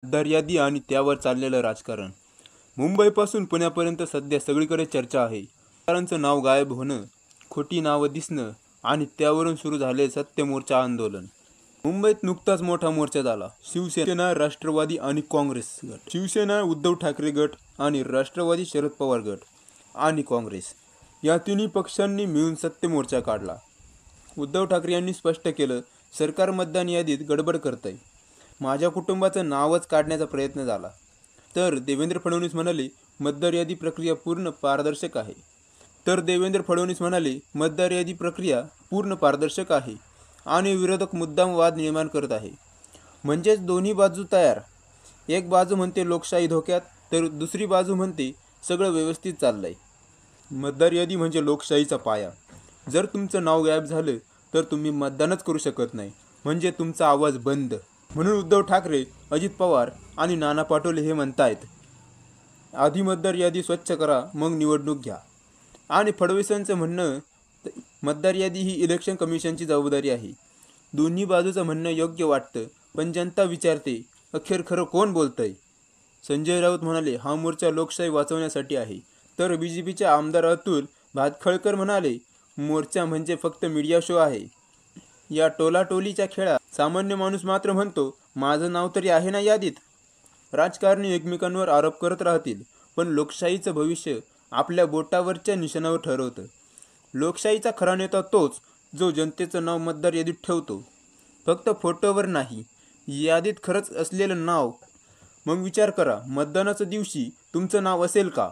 दर्यादी आणि त्यावर चाललेलं राजकारण. मुंबईपासून पुण्यापर्यंत सध्या सगळीकडे चर्चा आहे. आमदारांचं नाव गायब होणं, खोटी नावं दिसणं आणि त्यावरून सुरू झाले सत्य मोर्चा आंदोलन. मुंबईत नुकताच मोठा मोर्चा झाला. शिवसेना, राष्ट्रवादी आणि काँग्रेस गट. शिवसेना उद्धव ठाकरे गट आणि राष्ट्रवादी शरद पवार गट आणि काँग्रेस या तिन्ही पक्षांनी मिळून सत्य मोर्चा काढला. उद्धव ठाकरे यांनी स्पष्ट केलं, सरकार मतदान यादीत गडबड करतंय. माझ्या कुटुंबाचं नावच काढण्याचा प्रयत्न झाला. तर देवेंद्र फडणवीस म्हणाले, मतदार यादी प्रक्रिया पूर्ण पारदर्शक आहे. आणि विरोधक मुद्दाम वाद निर्माण करत आहे. म्हणजेच दोन्ही बाजू तयार. एक बाजू म्हणते लोकशाही धोक्यात, तर दुसरी बाजू म्हणते सगळं व्यवस्थित चाललंय. मतदार यादी म्हणजे लोकशाहीचा पाया. जर तुमचं नाव गायब झालं तर तुम्ही मतदानच करू शकत नाही, म्हणजे तुमचा आवाज बंद. म्हणून उद्धव ठाकरे, अजित पवार आणि नाना पटोले हे म्हणतायत, आधी मतदार यादी स्वच्छ करा, मग निवडणूक घ्या. आणि फडणवीसांचं म्हणणं, मतदार यादी ही इलेक्शन कमिशनची जबाबदारी आहे. दोन्ही बाजूचं म्हणणं योग्य वाटतं, पण जनता विचारते, अखेर खरं कोण बोलतंय? संजय राऊत म्हणाले, हा मोर्चा लोकशाही वाचवण्यासाठी आहे. तर बीजेपीचे आमदार अतुल भातखळकर म्हणाले, मोर्चा म्हणजे फक्त मीडिया शो आहे. या टोलाटोलीच्या खेळात सामान्य माणूस मात्र म्हणतो, माझं नाव तरी आहे ना यादीत. राजकारणी एकमेकांवर आरोप करत राहतील, पण लोकशाहीचं भविष्य आपल्या बोटावरच्या निशाणावर ठरवतं. लोकशाहीचा खरा नेता तोच, जो जनतेचं नाव मतदार यादीत ठेवतो, फक्त फोटोवर नाही, यादीत खरंच असलेलं नाव. मग विचार करा, मतदानाच्या दिवशी तुमचं नाव असेल का?